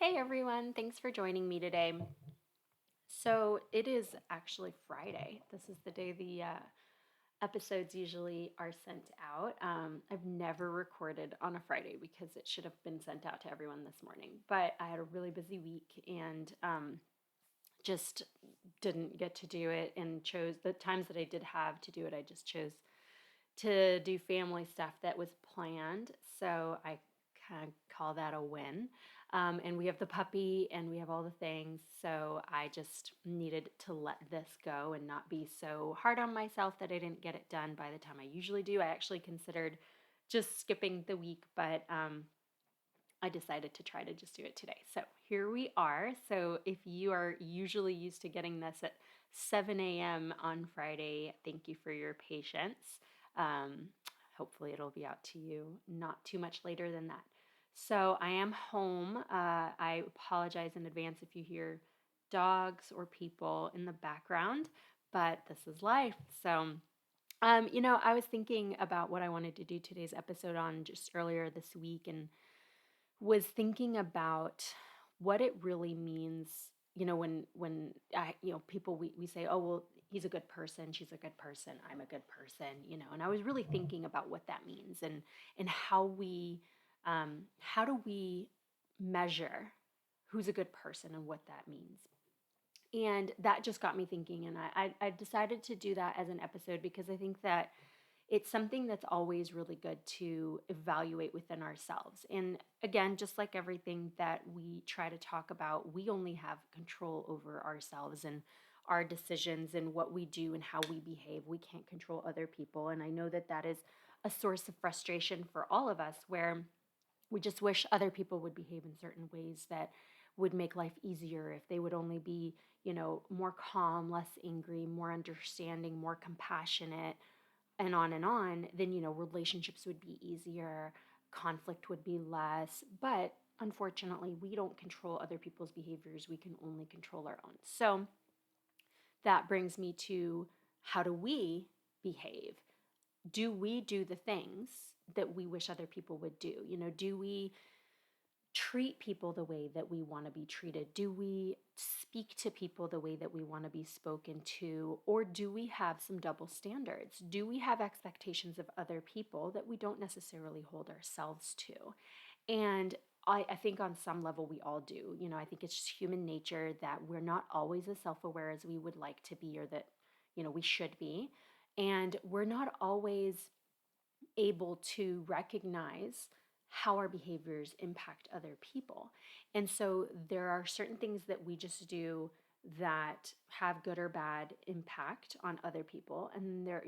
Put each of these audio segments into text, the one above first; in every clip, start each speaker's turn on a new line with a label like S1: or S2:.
S1: Hey everyone, thanks for joining me today. So it is actually Friday. This is the day the episodes usually are sent out. I've never recorded on a Friday because it should have been sent out to everyone this morning, but I had a really busy week and just didn't get to do it and chose the times that I did have to do it. I just chose to do family stuff that was planned. So I kind of call that a win. And we have the puppy and we have all the things. So I just needed to let this go and not be so hard on myself that I didn't get it done by the time I usually do. I actually considered just skipping the week, but I decided to try to just do it today. So here we are. So if you are usually used to getting this at 7 a.m. on Friday, thank you for your patience. Um, Hopefully, it'll be out to you not too much later than that. So I am home. I apologize in advance if you hear dogs or people in the background, but this is life. So, I was thinking about what I wanted to do today's episode on just earlier this week and was thinking about what it really means, people we say, oh well, he's a good person, she's a good person, I'm a good person, and I was really thinking about what that means and how do we measure who's a good person and what that means. And that just got me thinking, and I decided to do that as an episode because I think that it's something that's always really good to evaluate within ourselves. And again, just like everything that we try to talk about, we only have control over ourselves and our decisions and what we do and how we behave. We can't control other people. And I know that that is a source of frustration for all of us where we just wish other people would behave in certain ways that would make life easier if they would only be, more calm, less angry, more understanding, more compassionate, and on, then relationships would be easier, conflict would be less. But unfortunately, we don't control other people's behaviors. We can only control our own. So that brings me to, how do we behave? Do we do the things that we wish other people would do? Do we treat people the way that we want to be treated? Do we speak to people the way that we want to be spoken to? Or do we have some double standards? Do we have expectations of other people that we don't necessarily hold ourselves to? And I think on some level we all do. I think it's just human nature that we're not always as self aware as we would like to be or that, we should be. And we're not always able to recognize how our behaviors impact other people. And so there are certain things that we just do that have good or bad impact on other people, and they're,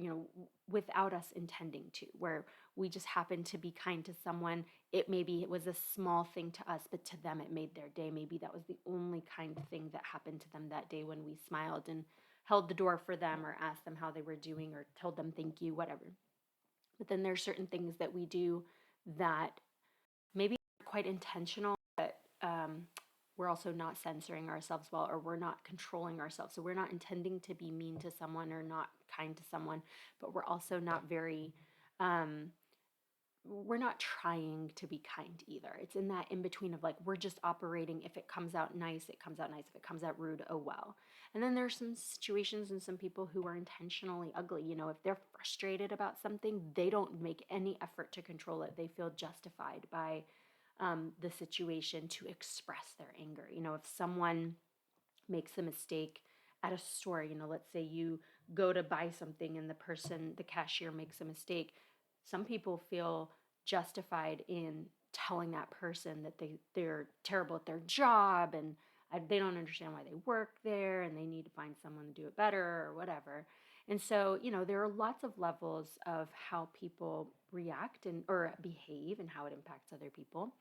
S1: without us intending to, where we just happen to be kind to someone. It was a small thing to us, but to them it made their day. Maybe that was the only kind thing that happened to them that day when we smiled and held the door for them or asked them how they were doing or told them thank you, whatever. But then there's certain things that we do that maybe are quite intentional, but we're also not censoring ourselves well, or we're not controlling ourselves. So we're not intending to be mean to someone or not kind to someone, but we're also not very um, we're not trying to be kind either. It's in that in between of like, we're just operating. If it comes out nice, it comes out nice. If it comes out rude, oh well. And then there's some situations and some people who are intentionally ugly. If they're frustrated about something, they don't make any effort to control it. They feel justified by the situation to express their anger. If someone makes a mistake at a store, let's say you go to buy something and the cashier makes a mistake, some people feel justified in telling that person that they're terrible at their job and they don't understand why they work there and they need to find someone to do it better or whatever. And so, there are lots of levels of how people react and or behave and how it impacts other people.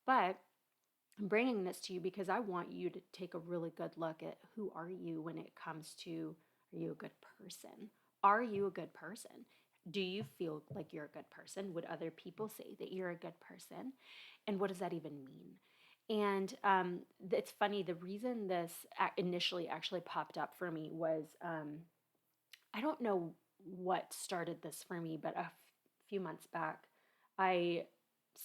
S1: But I'm bringing this to you because I want you to take a really good look at, who are you when it comes to, are you a good person? Are you a good person? Do you feel like you're a good person? Would other people say that you're a good person? And what does that even mean? And it's funny, the reason this initially actually popped up for me was I don't know what started this for me, but few months back, I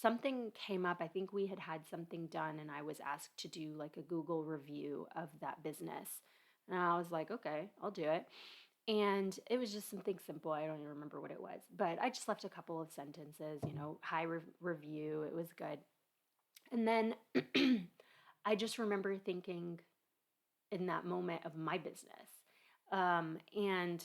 S1: something came up. I think we had something done, and I was asked to do like a Google review of that business. And I was like, okay, I'll do it. And it was just something simple. I don't even remember what it was, but I just left a couple of sentences, high review. It was good. And then I just remember thinking in that moment of my business. And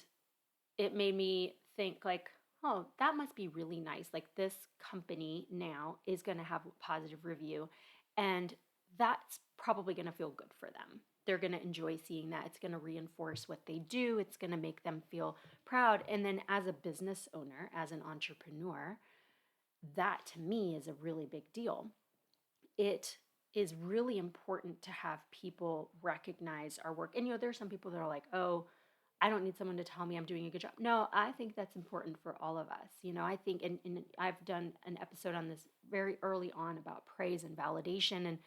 S1: it made me think like, oh, that must be really nice. Like this company now is going to have a positive review, and that's probably going to feel good for them. They're going to enjoy seeing that. It's going to reinforce what they do. It's going to make them feel proud. And then as a business owner, as an entrepreneur, that to me is a really big deal. It is really important to have people recognize our work. And there's some people that are like, "Oh, I don't need someone to tell me I'm doing a good job." No, I think that's important for all of us. I think, and I've done an episode on this very early on about praise and validation. And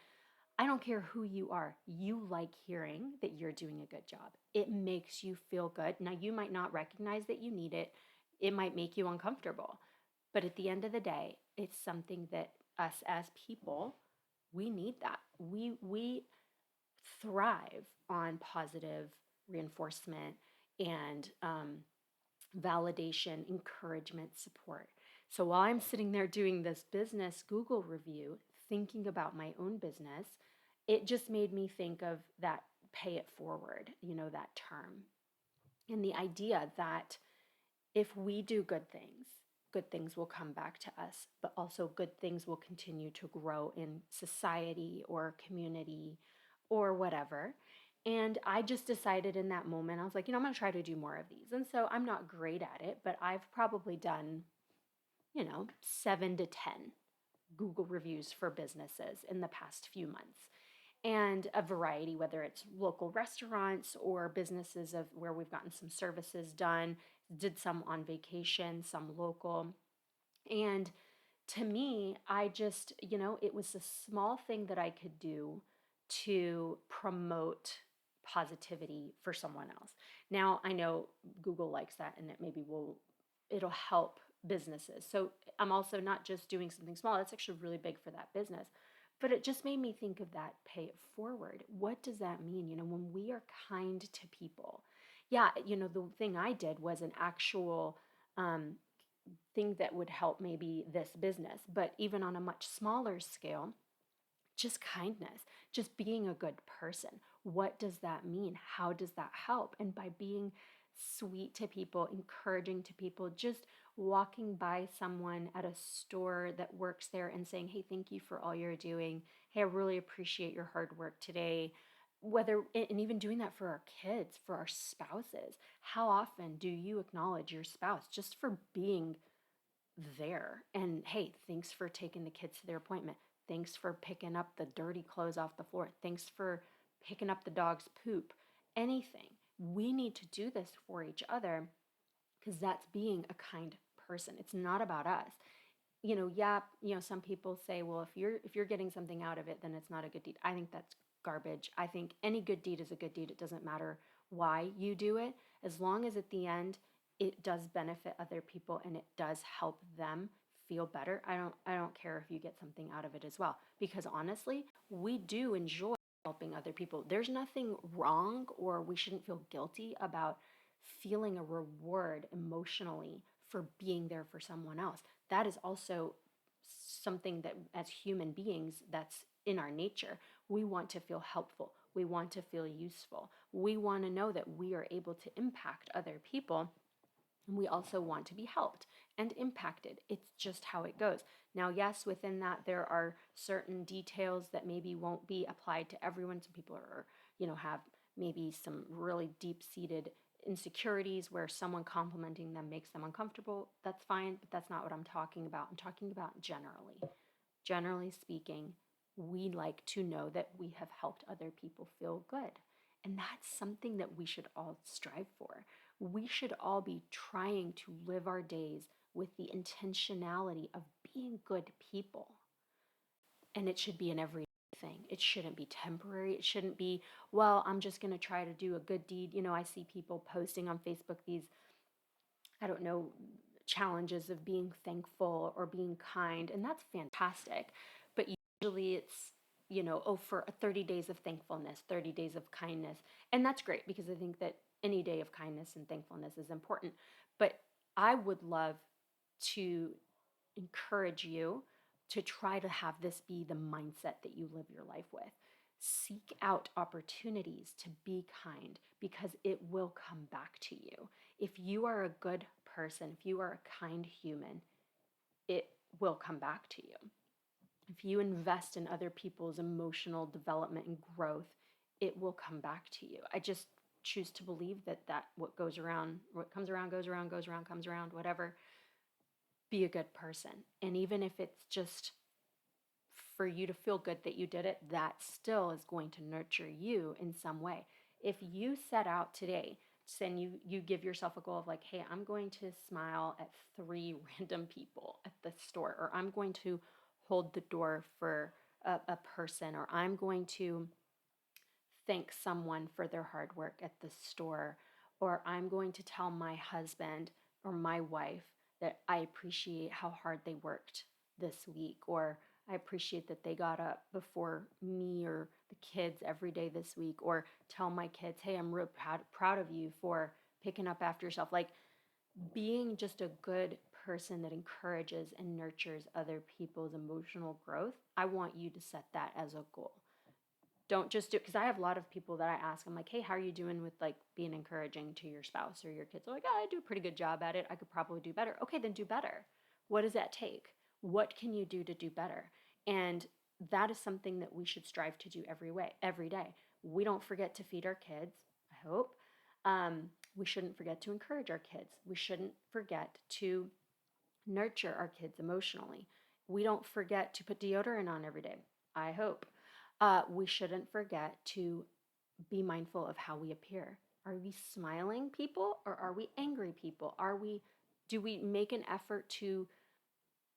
S1: I don't care who you are, you like hearing that you're doing a good job. It makes you feel good. Now, you might not recognize that you need it, it might make you uncomfortable. But at the end of the day, it's something that us as people, we need that. We thrive on positive reinforcement and validation, encouragement, support. So while I'm sitting there doing this business Google review, thinking about my own business, it just made me think of that pay it forward, that term. And the idea that if we do good things will come back to us, but also good things will continue to grow in society or community or whatever. And I just decided in that moment, I was like, I'm going to try to do more of these. And so I'm not great at it, but I've probably done, 7 to 10 Google reviews for businesses in the past few months. And a variety, whether it's local restaurants or businesses of where we've gotten some services done, did some on vacation, some local. And to me, I just, it was a small thing that I could do to promote positivity for someone else. Now, I know Google likes that and it maybe it'll help businesses. So I'm also not just doing something small, it's actually really big for that business. But it just made me think of that pay it forward. What does that mean? When we are kind to people, yeah, the thing I did was an actual um, thing that would help maybe this business, but even on a much smaller scale, just kindness, just being a good person. What does that mean? How does that help? And by being sweet to people, encouraging to people, just walking by someone at a store that works there and saying, "Hey, thank you for all you're doing. Hey, I really appreciate your hard work today." Whether, and even doing that for our kids, for our spouses. How often do you acknowledge your spouse just for being there? And hey, thanks for taking the kids to their appointment. Thanks for picking up the dirty clothes off the floor. Thanks for picking up the dog's poop. Anything. We need to do this for each other because that's being a kind person. It's not about us. Yeah, some people say, well, if you're getting something out of it, then it's not a good deed. I think that's garbage. I think any good deed is a good deed. It doesn't matter why you do it, as long as at the end it does benefit other people and it does help them feel better. I don't care if you get something out of it as well, because honestly, we do enjoy helping other people. There's nothing wrong, or we shouldn't feel guilty about feeling a reward emotionally for being there for someone else. That is also something that as human beings, that's in our nature. We want to feel helpful. We want to feel useful. We want to know that we are able to impact other people. And we also want to be helped and impacted. It's just how it goes. Now, yes, within that, there are certain details that maybe won't be applied to everyone. Some people are, have maybe some really deep seated insecurities where someone complimenting them makes them uncomfortable. That's fine, but that's not what I'm talking about. I'm talking about generally. Generally speaking, we like to know that we have helped other people feel good. And that's something that we should all strive for. We should all be trying to live our days with the intentionality of being good people. And it should be an everyday thing. It shouldn't be temporary. It shouldn't be, well, I'm just going to try to do a good deed. I see people posting on Facebook these, I don't know, challenges of being thankful or being kind, and that's fantastic. But usually it's, oh, for 30 days of thankfulness, 30 days of kindness. And that's great because I think that any day of kindness and thankfulness is important. But I would love to encourage you to try to have this be the mindset that you live your life with. Seek out opportunities to be kind because it will come back to you. If you are a good person, if you are a kind human, it will come back to you. If you invest in other people's emotional development and growth, it will come back to you. I just choose to believe that what goes around, what comes around, goes around, goes around, comes around, whatever. Be a good person. And even if it's just for you to feel good that you did it, that still is going to nurture you in some way. If you set out today and you give yourself a goal of like, hey, I'm going to smile at 3 random people at the store, or I'm going to hold the door for a person, or I'm going to thank someone for their hard work at the store, or I'm going to tell my husband or my wife that I appreciate how hard they worked this week, or I appreciate that they got up before me or the kids every day this week, or tell my kids, hey, I'm real proud of you for picking up after yourself. Like being just a good person that encourages and nurtures other people's emotional growth. I want you to set that as a goal. Don't just do it, because I have a lot of people that I ask, I'm like, hey, how are you doing with like being encouraging to your spouse or your kids? They're like, oh, I do a pretty good job at it. I could probably do better. Okay, then do better. What does that take? What can you do to do better? And that is something that we should strive to do every day. We don't forget to feed our kids, I hope. We shouldn't forget to encourage our kids. We shouldn't forget to nurture our kids emotionally. We don't forget to put deodorant on every day, I hope. We shouldn't forget to be mindful of how we appear. Are we smiling people or are we angry people? Do we make an effort to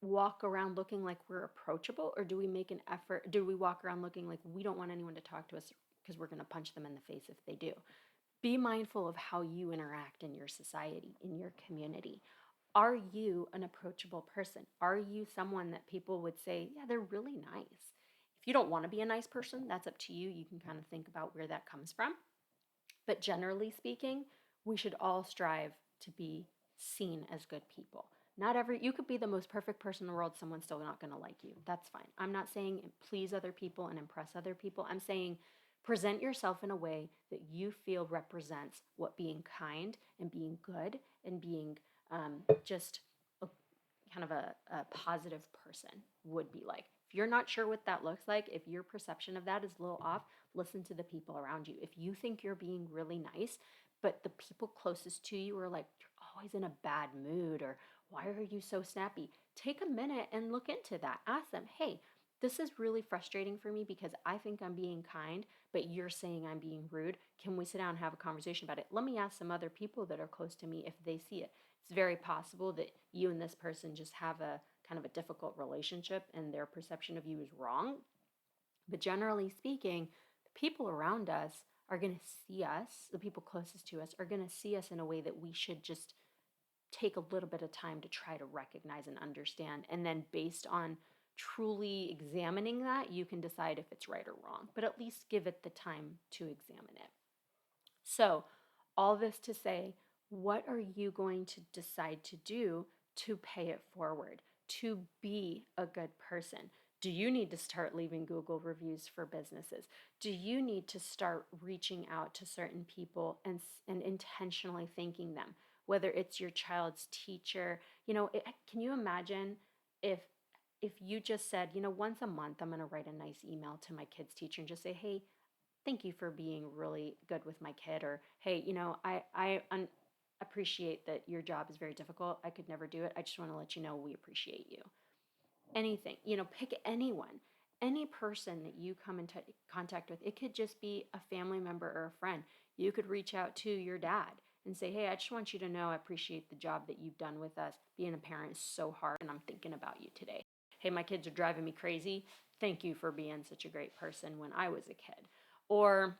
S1: walk around looking like we're approachable, or do we make an effort, do we walk around looking like we don't want anyone to talk to us because we're going to punch them in the face if they do? Be mindful of how you interact in your society, in your community. Are you an approachable person? Are you someone that people would say, yeah, they're really nice? If you don't want to be a nice person, that's up to you. You can kind of think about where that comes from. But generally speaking, we should all strive to be seen as good people. You could be the most perfect person in the world, someone's still not going to like you. That's fine. I'm not saying please other people and impress other people. I'm saying present yourself in a way that you feel represents what being kind and being good and being just a kind of a positive person would be like. If you're not sure what that looks like, if your perception of that is a little off, listen to the people around you. If you think you're being really nice, but the people closest to you are like, you're always in a bad mood, or why are you so snappy? Take a minute and look into that. Ask them, hey, this is really frustrating for me because I think I'm being kind, but you're saying I'm being rude. Can we sit down and have a conversation about it? Let me ask some other people that are close to me if they see it. It's very possible that you and this person just have a kind of a difficult relationship and their perception of you is wrong. But generally speaking, the people around us are going to see us, the people closest to us are going to see us in a way that we should just take a little bit of time to try to recognize and understand. And then based on truly examining that, you can decide if it's right or wrong, but at least give it the time to examine it. So, all this to say, what are you going to decide to do to pay it forward, to be a good person? Do you need to start leaving Google reviews for businesses? Do you need to start reaching out to certain people and intentionally thanking them? Whether it's your child's teacher, can you imagine if you just said, once a month I'm going to write a nice email to my kid's teacher and just say, hey, thank you for being really good with my kid, or hey, I appreciate that your job is very difficult. I could never do it. I just want to let you know we appreciate you. Anything, pick anyone, any person that you come into contact with. It could just be a family member or a friend. You could reach out to your dad and say, hey, I just want you to know I appreciate the job that you've done with us. Being a parent is so hard and I'm thinking about you today. Hey, my kids are driving me crazy. Thank you for being such a great person when I was a kid. Or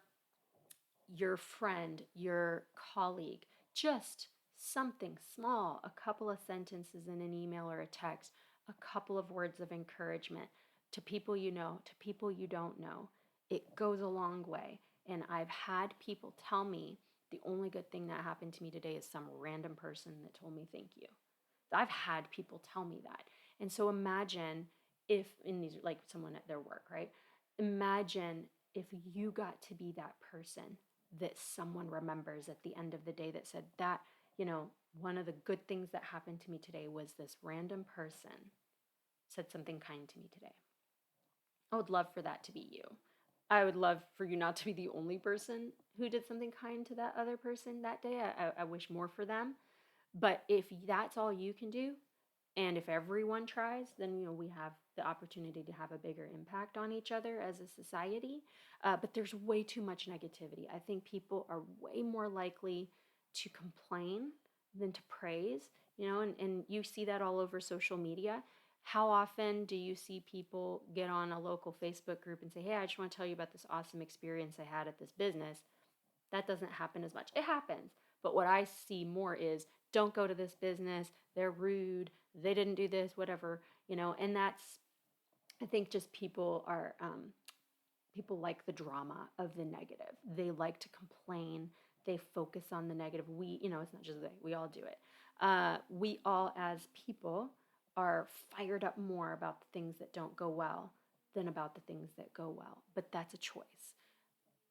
S1: your friend, your colleague, just something small, a couple of sentences in an email or a text, a couple of words of encouragement to people you know, to people you don't know. It goes a long way. And I've had people tell me the only good thing that happened to me today is some random person that told me thank you. I've had people tell me that. And so imagine if, in these, like someone at their work, right? Imagine if you got to be that person that someone remembers at the end of the day that said that, one of the good things that happened to me today was this random person said something kind to me today. I would love for that to be you. I would love for you not to be the only person who did something kind to that other person that day. I wish more for them. But if that's all you can do, and if everyone tries, then we have the opportunity to have a bigger impact on each other as a society. But there's way too much negativity. I think people are way more likely to complain than to praise, and you see that all over social media. How often do you see people get on a local Facebook group and say, hey, I just want to tell you about this awesome experience I had at this business? That doesn't happen as much. It happens. But what I see more is don't go to this business. They're rude. They didn't do this, whatever, and that's, I think, just people like the drama of the negative. They like to complain. They focus on the negative. It's not just they, we all do it. We all, as people, are fired up more about the things that don't go well than about the things that go well. But that's a choice.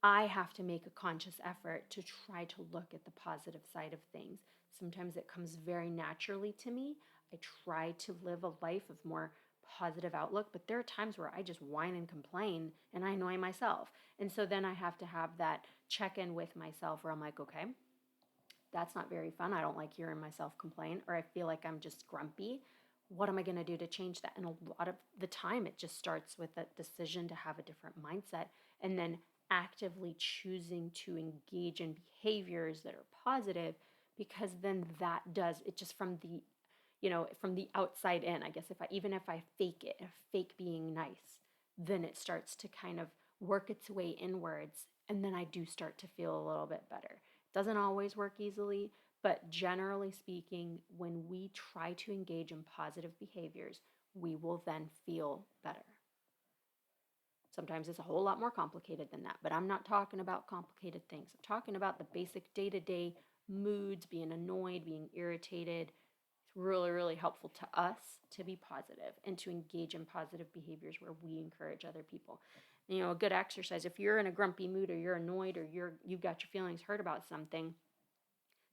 S1: I have to make a conscious effort to try to look at the positive side of things. Sometimes it comes very naturally to me. I try to live a life of more positive outlook, but there are times where I just whine and complain and I annoy myself. And so then I have to have that check in with myself where I'm like, okay, that's not very fun. I don't like hearing myself complain, or I feel like I'm just grumpy. What am I going to do to change that? And a lot of the time, it just starts with a decision to have a different mindset and then actively choosing to engage in behaviors that are positive, because then that does it just from the outside in. I guess even if I fake it, if fake being nice, then it starts to kind of work its way inwards, and then I do start to feel a little bit better. Doesn't always work easily, but generally speaking, when we try to engage in positive behaviors, we will then feel better. Sometimes it's a whole lot more complicated than that, but I'm not talking about complicated things. I'm talking about the basic day-to-day moods, being annoyed, being irritated. It's really, really helpful to us to be positive and to engage in positive behaviors where we encourage other people. A good exercise, if you're in a grumpy mood or you're annoyed or you've got your feelings hurt about something,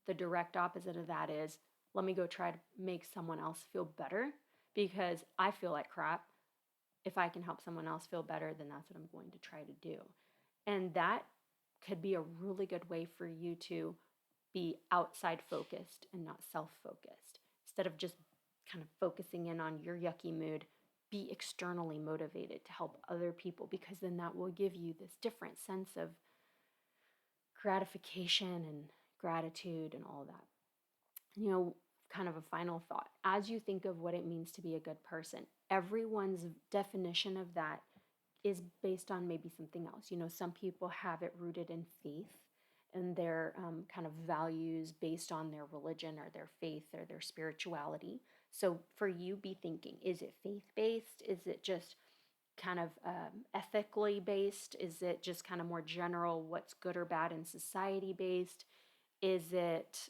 S1: the direct opposite of that is, let me go try to make someone else feel better because I feel like crap. If I can help someone else feel better, then that's what I'm going to try to do. And that could be a really good way for you to be outside focused and not self focused. Instead of just kind of focusing in on your yucky mood, be externally motivated to help other people, because then that will give you this different sense of gratification and gratitude and all that. Kind of a final thought. As you think of what it means to be a good person, everyone's definition of that is based on maybe something else. Some people have it rooted in faith and their kind of values based on their religion or their faith or their spirituality. So for you, be thinking, is it faith-based? Is it just kind of ethically based? Is it just kind of more general, what's good or bad in society based? Is it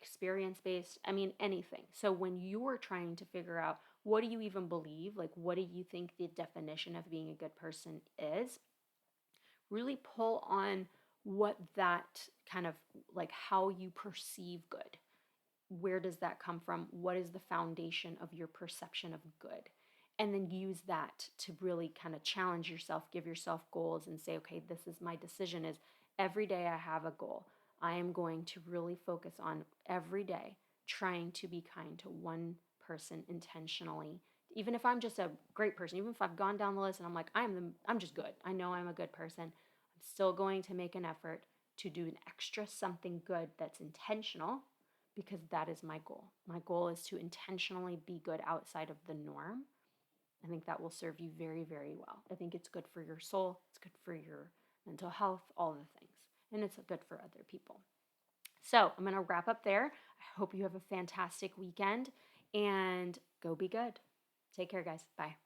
S1: experience based? I mean, anything. So when you're trying to figure out what do you even believe, like what do you think the definition of being a good person is, really pull on what that kind of like how you perceive good. Where does that come from? What is the foundation of your perception of good? And then use that to really kind of challenge yourself, give yourself goals and say, okay, this is my decision is every day I have a goal. I am going to really focus on every day trying to be kind to one person intentionally. Even if I'm just a great person, even if I've gone down the list and I'm like, I'm just good. I know I'm a good person. I'm still going to make an effort to do an extra something good that's intentional, because that is my goal. My goal is to intentionally be good outside of the norm. I think that will serve you very, very well. I think it's good for your soul. It's good for your mental health, all the things. And it's good for other people. So I'm going to wrap up there. I hope you have a fantastic weekend and go be good. Take care, guys. Bye.